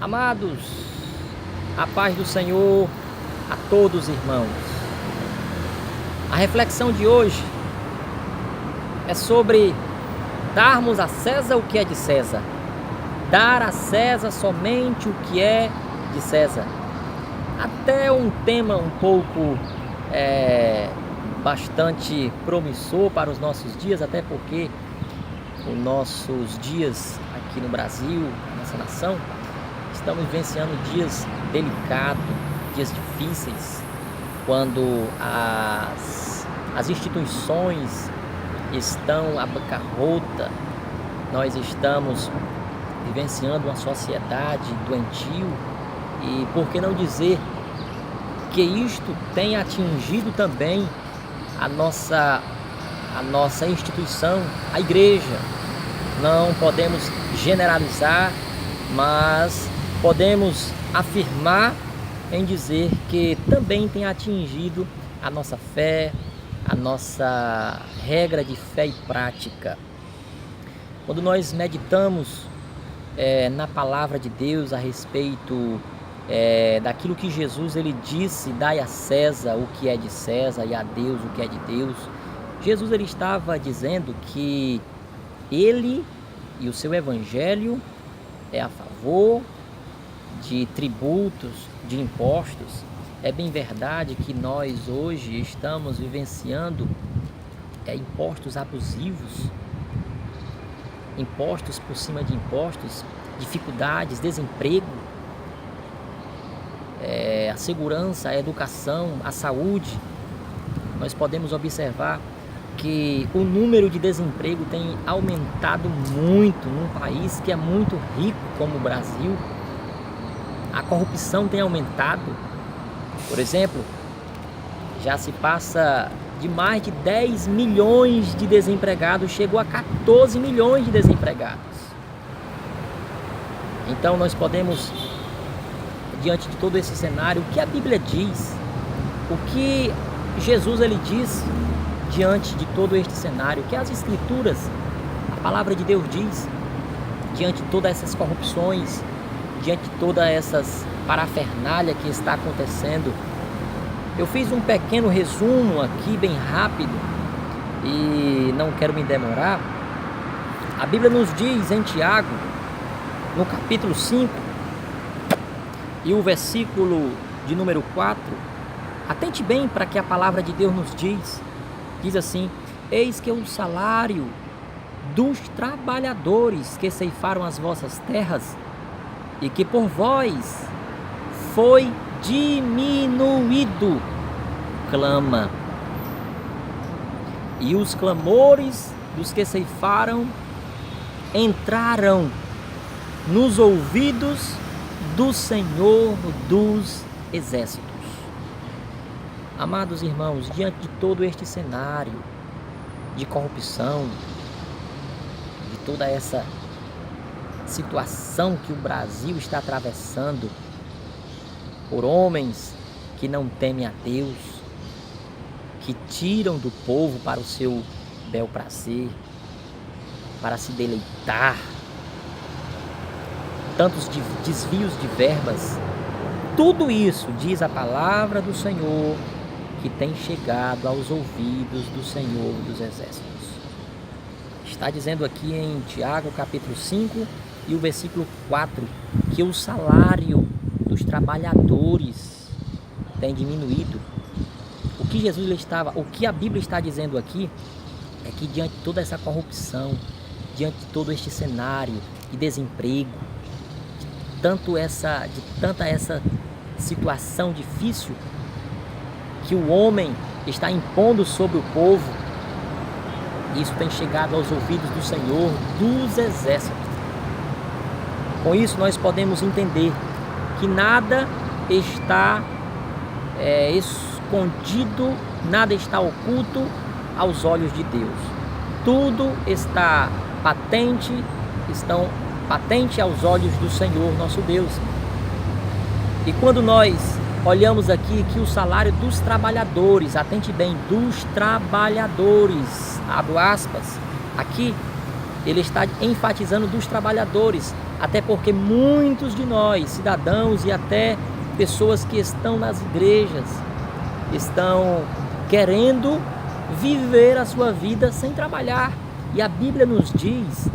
Amados, a paz do Senhor a todos, irmãos. A reflexão de hoje é sobre darmos a César o que é de César. Dar a César somente o que é de César. Até um tema um pouco bastante promissor para os nossos dias, até porque os nossos dias aqui no Brasil, nossa nação, estamos vivenciando dias delicados, dias difíceis, quando as instituições estão à bancarrota. Nós estamos vivenciando uma sociedade doentio e, por que não dizer, que isto tem atingido também a nossa instituição, a igreja. Não podemos generalizar, mas podemos afirmar em dizer que também tem atingido a nossa fé, a nossa regra de fé e prática. Quando nós meditamos na palavra de Deus a respeito daquilo que Jesus ele disse: dai a César o que é de César e a Deus o que é de Deus. Jesus ele estava dizendo que ele e o seu evangelho é a favor de tributos, de impostos. É bem verdade que nós hoje estamos vivenciando impostos abusivos, impostos por cima de impostos, dificuldades, desemprego, a segurança, a educação, a saúde. Nós podemos observar que o número de desemprego tem aumentado muito num país que é muito rico como o Brasil. A corrupção tem aumentado. Por exemplo, já se passa de mais de 10 milhões de desempregados, chegou a 14 milhões de desempregados. Então nós podemos, diante de todo esse cenário, o que a Bíblia diz, o que Jesus ele diz diante de todo este cenário, o que as Escrituras, a palavra de Deus diz, diante de todas essas corrupções, diante de todas essas parafernália que está acontecendo. Eu fiz um pequeno resumo aqui, bem rápido, e não quero me demorar. A Bíblia nos diz em Tiago, no capítulo 5, e o versículo de número 4, atente bem para que a palavra de Deus nos diz assim: eis que o salário dos trabalhadores que ceifaram as vossas terras e que por vós foi diminuído, clama. E os clamores dos que ceifaram entraram nos ouvidos do Senhor dos Exércitos. Amados irmãos, diante de todo este cenário de corrupção, de toda essa situação que o Brasil está atravessando, por homens que não temem a Deus, que tiram do povo para o seu bel prazer, para se deleitar, tantos desvios de verbas, tudo isso, diz a palavra do Senhor, que tem chegado aos ouvidos do Senhor dos Exércitos. Está dizendo aqui em Tiago capítulo 5 e o versículo 4, que o salário dos trabalhadores tem diminuído. O que a Bíblia está dizendo aqui é que diante de toda essa corrupção, diante de todo este cenário de desemprego, de tanta essa situação difícil que o homem está impondo sobre o povo, isso tem chegado aos ouvidos do Senhor dos Exércitos. Com isso nós podemos entender que nada está escondido, nada está oculto aos olhos de Deus. Tudo está patente aos olhos do Senhor nosso Deus. E quando nós olhamos aqui que o salário dos trabalhadores, atente bem, dos trabalhadores, abro aspas, aqui ele está enfatizando dos trabalhadores, Até porque muitos de nós, cidadãos e até pessoas que estão nas igrejas, estão querendo viver a sua vida sem trabalhar. E a Bíblia nos diz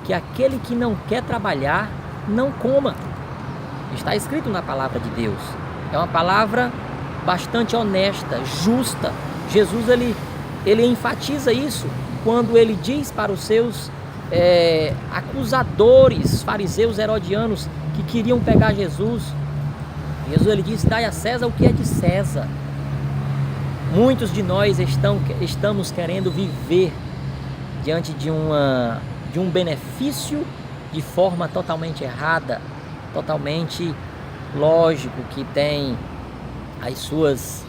que aquele que não quer trabalhar, não coma. Está escrito na palavra de Deus. É uma palavra bastante honesta, justa. Jesus ele enfatiza isso quando ele diz para os seus acusadores, fariseus herodianos, que queriam pegar Jesus. Jesus ele disse: dai a César o que é de César. Muitos de nós estamos querendo viver diante de um benefício de forma totalmente errada, totalmente lógico, que tem as suas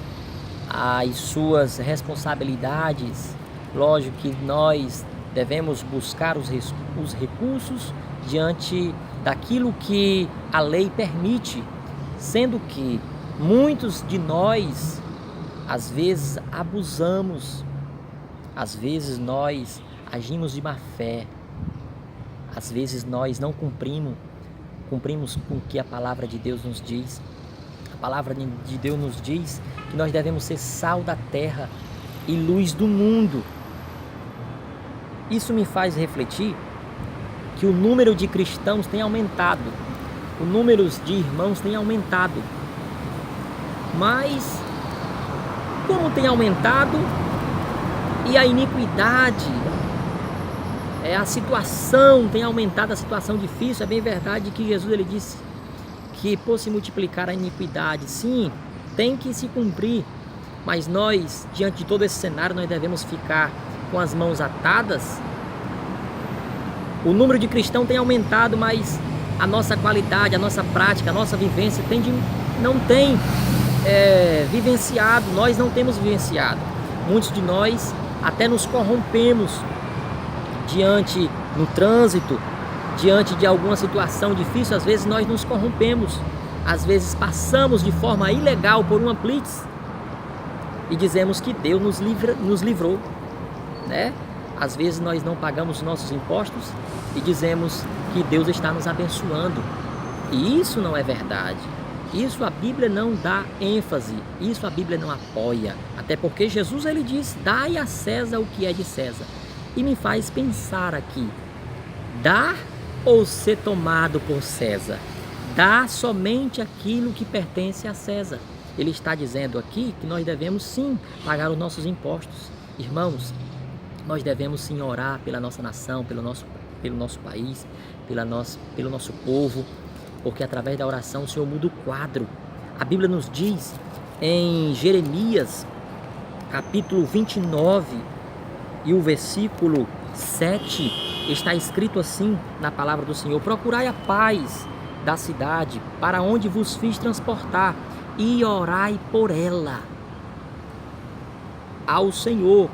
responsabilidades. Lógico que nós devemos buscar os recursos diante daquilo que a lei permite, sendo que muitos de nós às vezes abusamos, às vezes nós agimos de má fé, às vezes nós não cumprimos com o que a palavra de Deus nos diz. A palavra de Deus nos diz que nós devemos ser sal da terra e luz do mundo. Isso me faz refletir que o número de cristãos tem aumentado, o número de irmãos tem aumentado, mas como tem aumentado e a iniquidade, a situação tem aumentado, a situação difícil. É bem verdade que Jesus ele disse que por se multiplicar a iniquidade, sim, tem que se cumprir, mas nós, diante de todo esse cenário, nós devemos ficar com as mãos atadas. O número de cristãos tem aumentado, mas a nossa qualidade, a nossa prática, a nossa vivência não tem vivenciado. Nós não temos vivenciado. Muitos de nós até nos corrompemos no trânsito, diante de alguma situação difícil. Às vezes nós nos corrompemos, às vezes passamos de forma ilegal por uma blitz e dizemos que Deus nos livrou, né? Às vezes nós não pagamos nossos impostos e dizemos que Deus está nos abençoando, e isso não é verdade. Isso a Bíblia não dá ênfase, isso a Bíblia não apoia, até porque Jesus ele diz: dai a César o que é de César. E me faz pensar aqui: dar ou ser tomado por César? Dá somente aquilo que pertence a César. Ele está dizendo aqui que nós devemos sim pagar os nossos impostos. Irmãos, nós devemos sim orar pela nossa nação, pelo nosso país, pelo nosso povo, porque através da oração o Senhor muda o quadro. A Bíblia nos diz em Jeremias, capítulo 29, e o versículo 7, está escrito assim na palavra do Senhor: procurai a paz da cidade para onde vos fiz transportar, e orai por ela ao Senhor,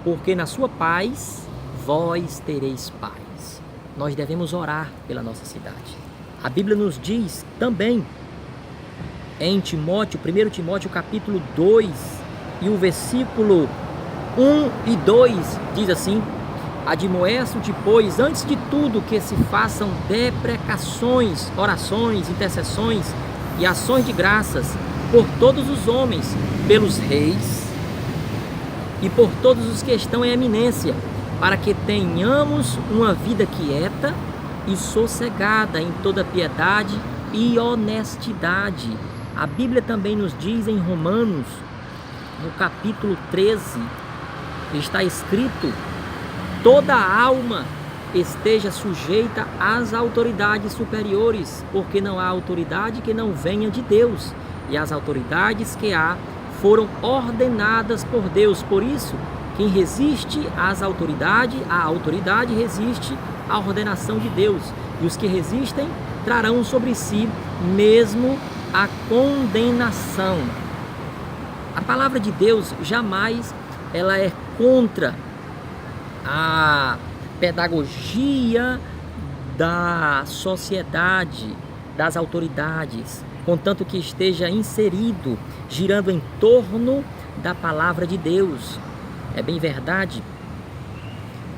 porque na sua paz vós tereis paz. Nós devemos orar pela nossa cidade. A Bíblia nos diz também em Timóteo, 1 Timóteo capítulo 2 e o versículo 1 e 2 diz assim: admoesto-te, pois, antes de tudo, que se façam deprecações, orações, intercessões e ações de graças por todos os homens, pelos reis e por todos os que estão em eminência, para que tenhamos uma vida quieta e sossegada em toda piedade e honestidade. A Bíblia também nos diz em Romanos, no capítulo 13, está escrito: toda alma esteja sujeita às autoridades superiores, porque não há autoridade que não venha de Deus, e as autoridades que há foram ordenadas por Deus. Por isso, quem resiste às autoridades, a autoridade resiste à ordenação de Deus, e os que resistem trarão sobre si mesmo a condenação. A palavra de Deus jamais ela é contra a pedagogia da sociedade, das autoridades, contanto que esteja inserido, girando em torno da palavra de Deus. É bem verdade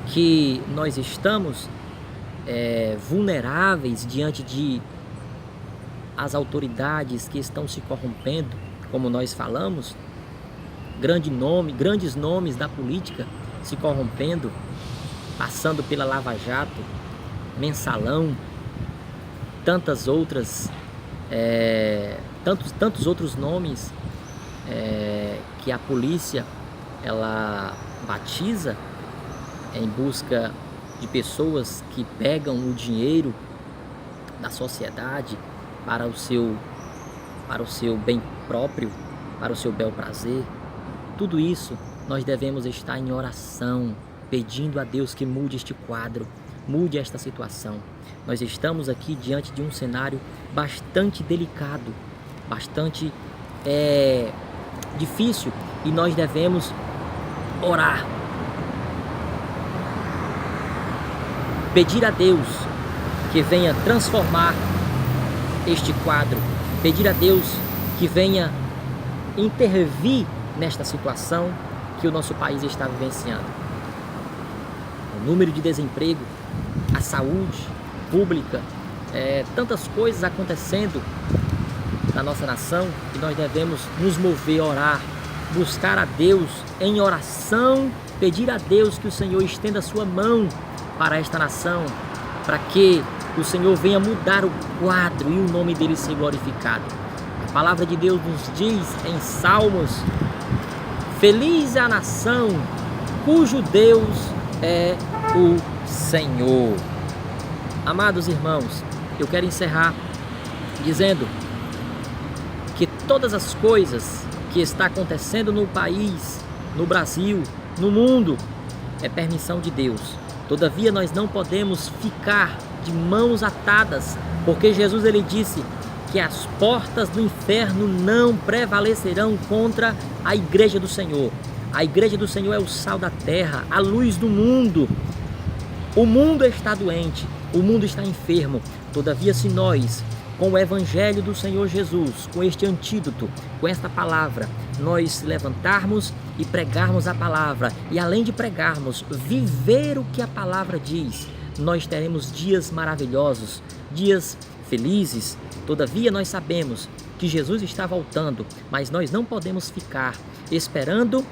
que nós estamos vulneráveis diante de as autoridades que estão se corrompendo, como nós falamos, grandes nomes da política se corrompendo, passando pela Lava Jato, Mensalão, tantas outras, tantos outros nomes que a polícia ela batiza em busca de pessoas que pegam o dinheiro da sociedade para o seu bem próprio, para o seu bel prazer. Tudo isso nós devemos estar em oração, pedindo a Deus que mude este quadro, mude esta situação. Nós estamos aqui diante de um cenário bastante delicado, bastante difícil, e nós devemos orar, pedir a Deus que venha transformar este quadro, pedir a Deus que venha intervir nesta situação que o nosso país está vivenciando. O número de desemprego, a saúde pública, tantas coisas acontecendo na nossa nação, e nós devemos nos mover, orar, buscar a Deus em oração, pedir a Deus que o Senhor estenda a sua mão para esta nação, para que o Senhor venha mudar o quadro e o nome dele ser glorificado. A palavra de Deus nos diz em Salmos: feliz é a nação cujo Deus é o Senhor. Amados irmãos, eu quero encerrar dizendo que todas as coisas que está acontecendo no país, no Brasil, no mundo, é permissão de Deus. Todavia nós não podemos ficar de mãos atadas, porque Jesus ele disse que as portas do inferno não prevalecerão contra a igreja do Senhor. A igreja do Senhor é o sal da terra, a luz do mundo. O mundo está doente, o mundo está enfermo. Todavia, se nós, com o evangelho do Senhor Jesus, com este antídoto, com esta palavra, nós levantarmos e pregarmos a palavra, e além de pregarmos, viver o que a palavra diz, nós teremos dias maravilhosos, dias felizes. Todavia nós sabemos que Jesus está voltando, mas nós não podemos ficar esperando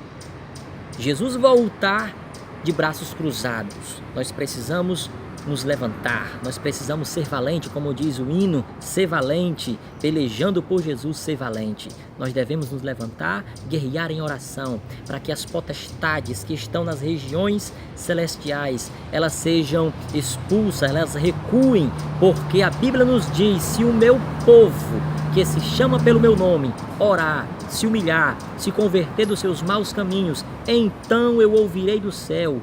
Jesus voltar de braços cruzados. Nós precisamos nos levantar, nós precisamos ser valente, como diz o hino, ser valente, pelejando por Jesus, ser valente. Nós devemos nos levantar, guerrear em oração, para que as potestades que estão nas regiões celestiais, elas sejam expulsas, elas recuem, porque a Bíblia nos diz: se o meu povo, que se chama pelo meu nome, orar, se humilhar, se converter dos seus maus caminhos, então eu ouvirei do céu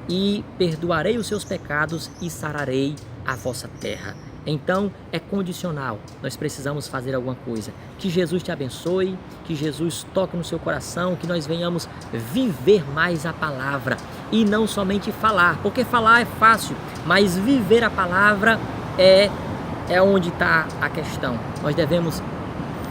e perdoarei os seus pecados e sararei a vossa terra. Então é condicional, nós precisamos fazer alguma coisa. Que Jesus te abençoe, que Jesus toque no seu coração, que nós venhamos viver mais a palavra e não somente falar, porque falar é fácil, mas viver a palavra é onde está a questão. Nós devemos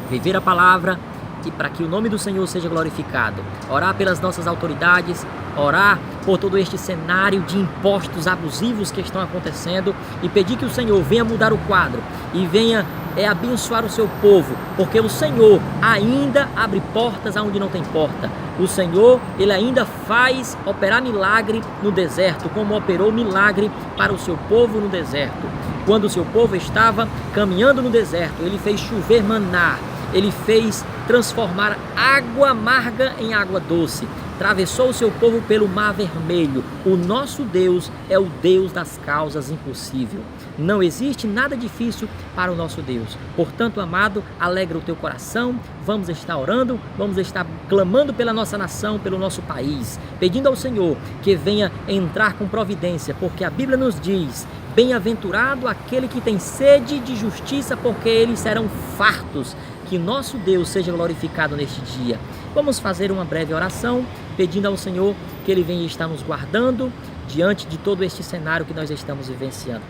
viver a palavra e para que o nome do Senhor seja glorificado. Orar pelas nossas autoridades, orar por todo este cenário de impostos abusivos que estão acontecendo e pedir que o Senhor venha mudar o quadro e venha abençoar o seu povo, porque o Senhor ainda abre portas aonde não tem porta. O Senhor, ele ainda faz operar milagre no deserto, como operou milagre para o seu povo no deserto. Quando o seu povo estava caminhando no deserto, ele fez chover maná, ele fez transformar água amarga em água doce, atravessou o seu povo pelo Mar Vermelho. O nosso Deus é o Deus das causas impossíveis. Não existe nada difícil para o nosso Deus. Portanto, amado, alegra o teu coração. Vamos estar orando, vamos estar clamando pela nossa nação, pelo nosso país, pedindo ao Senhor que venha entrar com providência, porque a Bíblia nos diz: bem-aventurado aquele que tem sede de justiça, porque eles serão fartos. Que nosso Deus seja glorificado neste dia. Vamos fazer uma breve oração, pedindo ao Senhor que Ele venha estar nos guardando diante de todo este cenário que nós estamos vivenciando.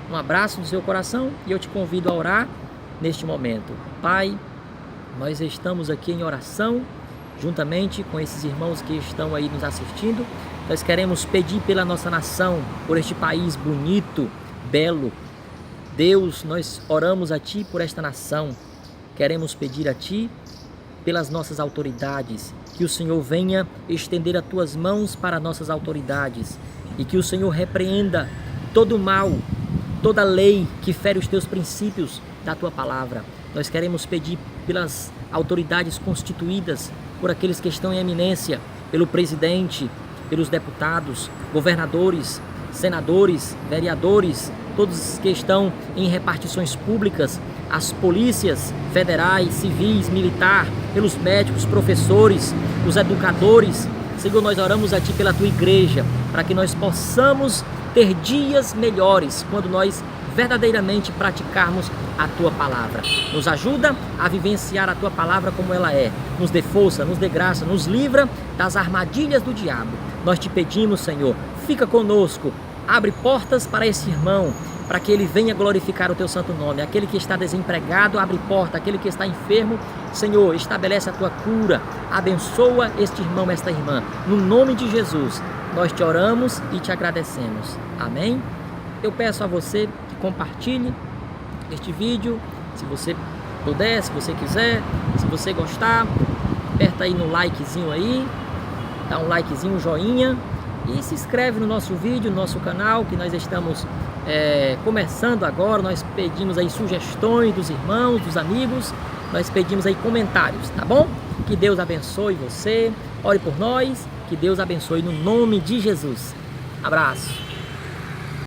Um abraço do seu coração e eu te convido a orar neste momento. Pai, nós estamos aqui em oração, juntamente com esses irmãos que estão aí nos assistindo, Nós queremos pedir pela nossa nação, por este país bonito, belo. Deus, nós oramos a Ti por esta nação. Queremos pedir a Ti pelas nossas autoridades, que o Senhor venha estender as Tuas mãos para nossas autoridades e que o Senhor repreenda todo o mal, toda lei que fere os Teus princípios da Tua palavra. Nós queremos pedir pelas autoridades constituídas, por aqueles que estão em eminência, pelo presidente, pelos deputados, governadores, senadores, vereadores, todos que estão em repartições públicas, as polícias federais, civis, militar, pelos médicos, professores, os educadores. Senhor, nós oramos a Ti pela Tua igreja, para que nós possamos ter dias melhores, quando nós verdadeiramente praticarmos a Tua palavra. Nos ajuda a vivenciar a Tua palavra como ela é. Nos dê força, nos dê graça, nos livra das armadilhas do diabo. Nós Te pedimos, Senhor, fica conosco, abre portas para esse irmão, para que ele venha glorificar o Teu santo nome. Aquele que está desempregado, abre porta. Aquele que está enfermo, Senhor, estabelece a Tua cura. Abençoa este irmão, esta irmã. No nome de Jesus, nós Te oramos e Te agradecemos. Amém? Eu peço a você que compartilhe este vídeo, se você puder, se você quiser, se você gostar, aperta aí no likezinho aí, dá um likezinho, um joinha e se inscreve no nosso vídeo, no nosso canal, que nós estamos começando agora. Nós pedimos aí sugestões dos irmãos, dos amigos, nós pedimos aí comentários, tá bom? Que Deus abençoe você, ore por nós, que Deus abençoe no nome de Jesus. Abraço.